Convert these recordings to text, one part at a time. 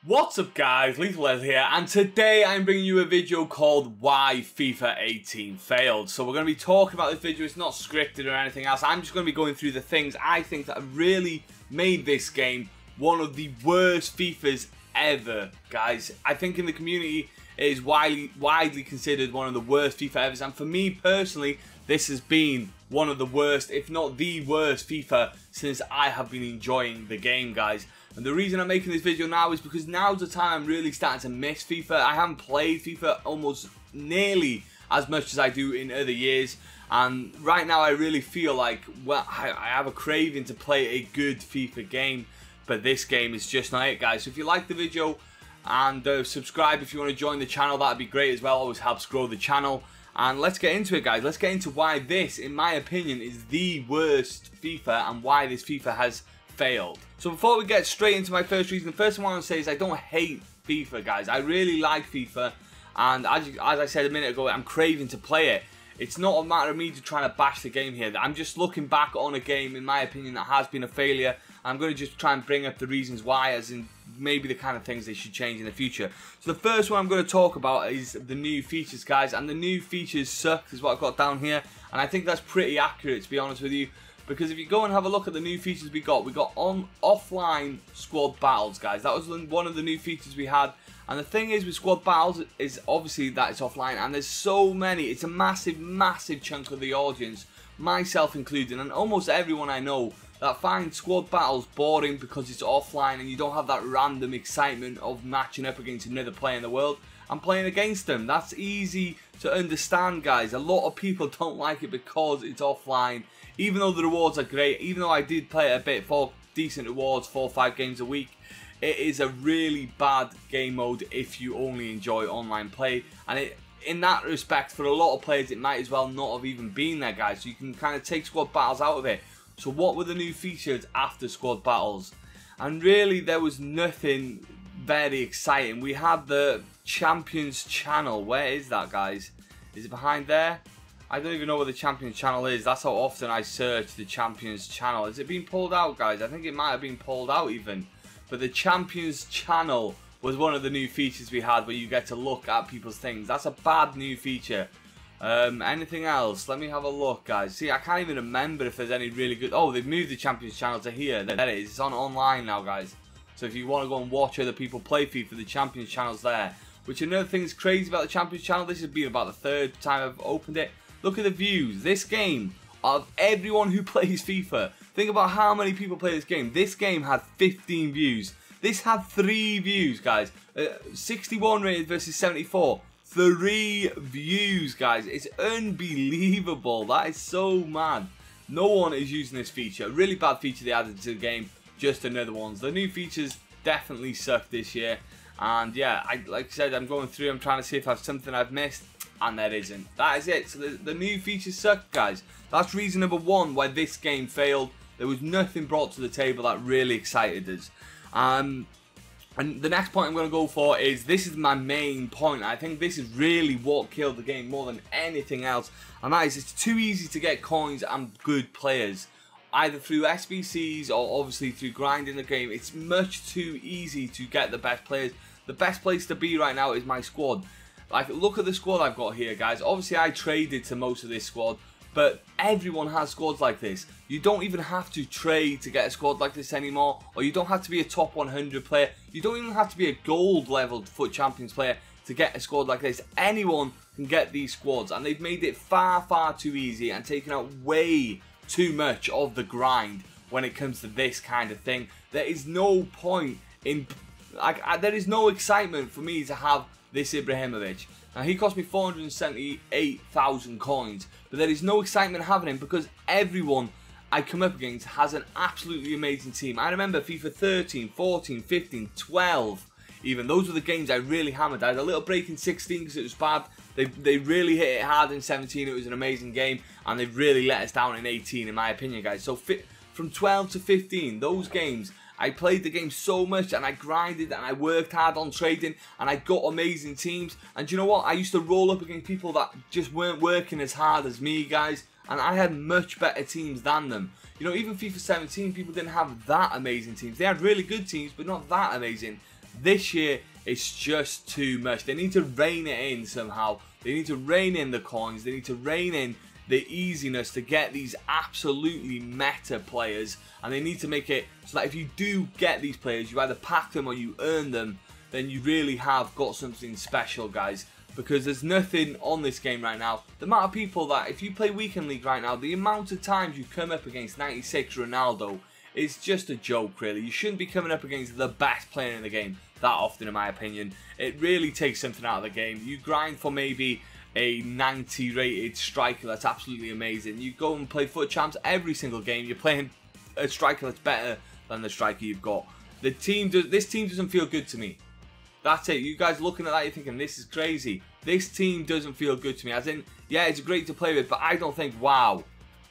What's up guys, Lethal here, and today I'm bringing you a video called Why FIFA 18 Failed. So we're going to be talking about this video. It's not scripted or anything else. I'm just going to be going through the things I think that have really made this game one of the worst FIFAs ever, guys. I think in the community it is widely considered one of the worst FIFA ever, and for me personally, this has been one of the worst, if not the worst FIFA since I have been enjoying the game, guys. And the reason I'm making this video now is because now's the time I'm really starting to miss FIFA. I haven't played FIFA almost nearly as much as I do in other years. And right now I really feel like, well, I have a craving to play a good FIFA game. But this game is just not it, guys. So if you like the video and subscribe if you want to join the channel, that'd be great as well. Always helps grow the channel. And let's get into it, guys. Let's get into why this, in my opinion, is the worst FIFA and why this FIFA has failed. So before we get straight into my first reason, the first thing I want to say is I don't hate FIFA, guys. I really like FIFA, and as I said a minute ago, I'm craving to play it. It's not a matter of me just trying to bash the game here. I'm just looking back on a game, in my opinion, that has been a failure. I'm going to just try and bring up the reasons why, as in maybe the kind of things they should change in the future. So the first one I'm going to talk about is the new features, guys, and the new features suck is what I've got down here, and I think that's pretty accurate, to be honest with you. Because if you go and have a look at the new features we got on offline squad battles, guys. That was one of the new features we had. And the thing is with squad battles is obviously that it's offline, and there's so many. It's a massive chunk of the audience, myself included, and almost everyone I know, that finds squad battles boring because it's offline and you don't have that random excitement of matching up against another player in the world and playing against them. That's easy to understand, guys. A lot of people don't like it because it's offline. Even though the rewards are great, even though I did play it a bit for decent rewards, 4 or 5 games a week, it is a really bad game mode if you only enjoy online play. And in that respect, for a lot of players, it might as well not have even been there, guys. So you can kind of take squad battles out of it. So what were the new features after squad battles? And really, there was nothing very exciting. We had the Champions channel. Where is that, guys? Is it behind there? I don't even know where the Champions channel is. That's how often I search the Champions channel. Has it been pulled out, guys? I think it might have been pulled out even. But the Champions channel was one of the new features we had where you get to look at people's things. That's a bad new feature. Anything else? Let me have a look, guys. See, I can't even remember if there's any really good... Oh, they've moved the Champions channel to here. There it is. It's on online now, guys. So if you want to go and watch other people play FIFA, the Champions channel's there. Which another thing is crazy about the Champions channel. This has been about the 3rd time I've opened it. Look at the views. This game, of everyone who plays FIFA, think about how many people play this game. This game had 15 views. This had 3 views, guys. 61 rated versus 74. 3 views, guys. It's unbelievable. That is so mad. No one is using this feature. A really bad feature they added to the game. Just another one. The new features definitely suck this year. And yeah, like I said, I'm going through. I'm trying to see if I have something I've missed. And there isn't. That is it. So the new features suck, guys. That's reason number 1 why this game failed. There was nothing brought to the table that really excited us. And the next point I'm going to go for is, this is my main point. I think this is really what killed the game more than anything else. And that is, it's too easy to get coins and good players. Either through SBCs or obviously through grinding the game. It's much too easy to get the best players. The best place to be right now is my squad. Like, look at the squad I've got here, guys. Obviously, I traded to most of this squad, but everyone has squads like this. You don't even have to trade to get a squad like this anymore, or you don't have to be a top 100 player. You don't even have to be a gold-leveled FUT Champions player to get a squad like this. Anyone can get these squads, and they've made it far too easy and taken out way too much of the grind when it comes to this kind of thing. There is no point in... there is no excitement for me to have this Ibrahimovic. Now, he cost me 478,000 coins, but there is no excitement having him because everyone I come up against has an absolutely amazing team. I remember FIFA 13, 14, 15, 12 even. Those were the games I really hammered. I had a little break in 16 because it was bad. They really hit it hard in 17. It was an amazing game, and they really let us down in 18 in my opinion, guys. So from 12 to 15, those games, I played the game so much and I grinded and I worked hard on trading and I got amazing teams. And you know what? I used to roll up against people that just weren't working as hard as me, guys. And I had much better teams than them. You know, even FIFA 17, people didn't have that amazing teams. They had really good teams, but not that amazing. This year, it's just too much. They need to rein it in somehow. They need to rein in the coins. They need to rein in the easiness to get these absolutely meta players. And they need to make it so that if you do get these players, you either pack them or you earn them, then you really have got something special, guys. Because there's nothing on this game right now. The amount of people that, if you play Weekend League right now, the amount of times you come up against 96 Ronaldo is just a joke, really. You shouldn't be coming up against the best player in the game that often, in my opinion. It really takes something out of the game. You grind for maybe a 90 rated striker that's absolutely amazing. You go and play Foot Champs every single game. You're playing a striker that's better than the striker you've got. This team doesn't feel good to me. That's it. You guys looking at that, you're thinking, this is crazy. This team doesn't feel good to me. As in, yeah, it's great to play with, but I don't think, wow,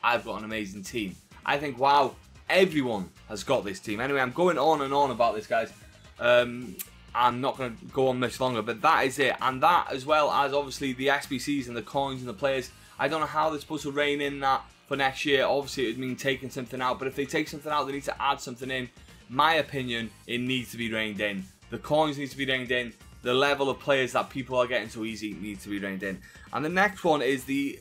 I've got an amazing team. I think, wow, everyone has got this team. Anyway, I'm going on and on about this, guys. I'm not going to go on much longer, but that is it. And that, as well as, obviously, the SBCs and the coins and the players, I don't know how they're supposed to rein in that for next year. Obviously, it would mean taking something out, but if they take something out, they need to add something in. My opinion, it needs to be reined in. The coins need to be reined in. The level of players that people are getting so easy needs to be reined in. And the next one is the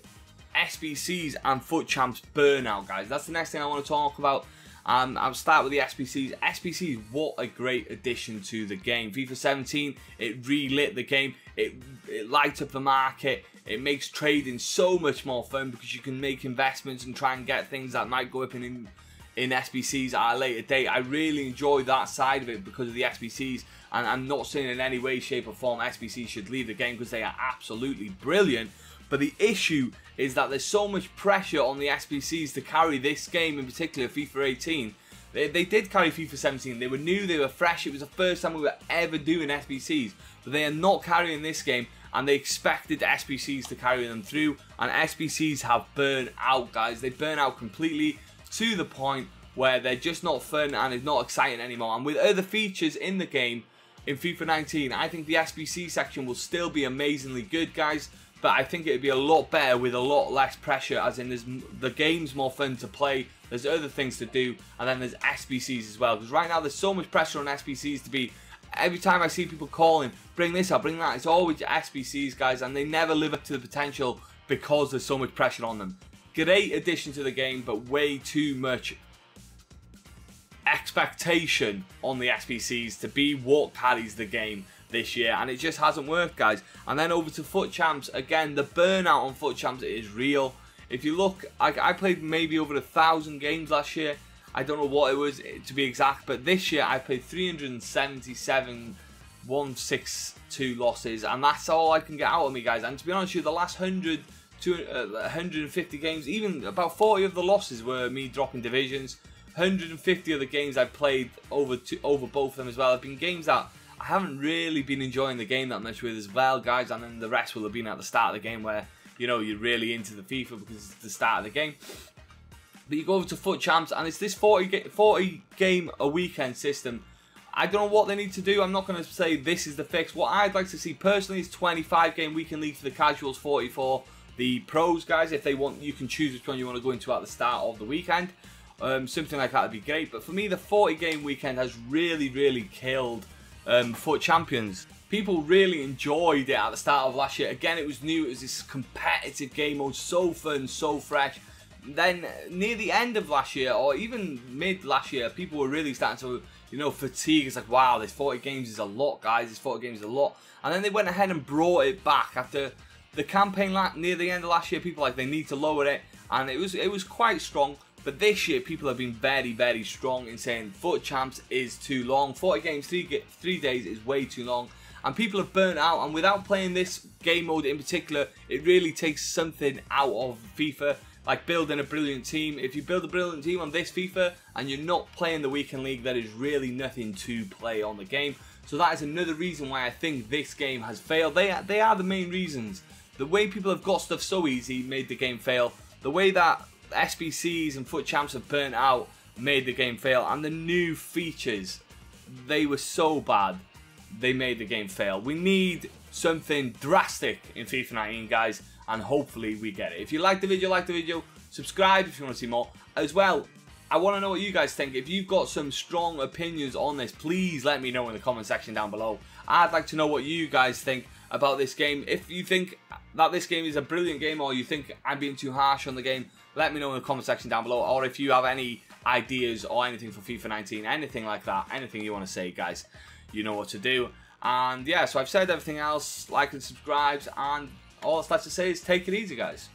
SBCs and Foot Champs burnout, guys. That's the next thing I want to talk about. I'll start with the SBCs. SBCs, what a great addition to the game. FIFA 17, it relit the game. It lights up the market. It makes trading so much more fun because you can make investments and try and get things that might go up in SBCs at a later date. I really enjoy that side of it because of the SBCs, and I'm not saying in any way, shape or form SBCs should leave the game because they are absolutely brilliant, but the issue is that there's so much pressure on the SBCs to carry this game, in particular FIFA 18. They did carry FIFA 17, they were new, they were fresh, it was the first time we were ever doing SBCs, but they are not carrying this game, and they expected SBCs to carry them through, and SBCs have burned out, guys. They burn out completely, to the point where they're just not fun and it's not exciting anymore. And with other features in the game, in FIFA 19, I think the SBC section will still be amazingly good, guys, but I think it would be a lot better with a lot less pressure, as in the game's more fun to play, there's other things to do, and then there's SBCs as well, because right now there's so much pressure on SBCs to be, every time I see people calling, bring this up, bring that, it's always SBCs, guys, and they never live up to the potential because there's so much pressure on them. Great addition to the game, but way too much expectation on the SBCs to be what carries the game this year, and it just hasn't worked, guys. And then over to Foot Champs, again, the burnout on Foot Champs is real. If you look, I played maybe over 1,000 games last year. I don't know what it was to be exact, but this year I played 377 162 losses, and that's all I can get out of me, guys. And to be honest with you, the last 100 to 150 games, even about 40 of the losses were me dropping divisions. 150 of the games I've played over both of them as well have been games that I haven't really been enjoying the game that much with as well, guys, and then the rest will have been at the start of the game where, you know, you're really into the FIFA because it's the start of the game. But you go over to Foot Champs and it's this 40 game a weekend system. I don't know what they need to do. I'm not going to say this is the fix. What I'd like to see personally is 25 game weekend league for the casuals, 40 for the pros, guys. If they want, you can choose which one you want to go into at the start of the weekend. Something like that would be great. But for me, the 40 game weekend has really killed Foot Champions. People really enjoyed it at the start of last year. Again, it was new. It was this competitive game mode, so fun, so fresh. Then near the end of last year, or even mid last year, people were really starting to, you know, fatigue. It's like, wow, this 40 games is a lot, guys. This 40 games is a lot. And then they went ahead and brought it back after the campaign near the end of last year. People like, they need to lower it, and it was quite strong. But this year, people have been very strong in saying Foot Champs is too long. 40 games, 3 days is way too long. And people have burnt out, and without playing this game mode in particular, it really takes something out of FIFA. Like building a brilliant team. If you build a brilliant team on this FIFA and you're not playing the weekend league, there is really nothing to play on the game. So that is another reason why I think this game has failed. They are the main reasons. The way people have got stuff so easy made the game fail. The way that SBCs and Foot Champs have burnt out made the game fail. And the new features, they were so bad, they made the game fail. We need something drastic in FIFA 19, guys, and hopefully we get it. If you like the video, subscribe if you want to see more. As well, I want to know what you guys think. If you've got some strong opinions on this, please let me know in the comment section down below. I'd like to know what you guys think about this game. If you think that this game is a brilliant game, or you think I'm being too harsh on the game, let me know in the comment section down below. Or if you have any ideas or anything for FIFA 19, anything like that, anything you want to say, guys, you know what to do. And yeah, so I've said everything else. Like and subscribe, and all that's left to say is take it easy, guys.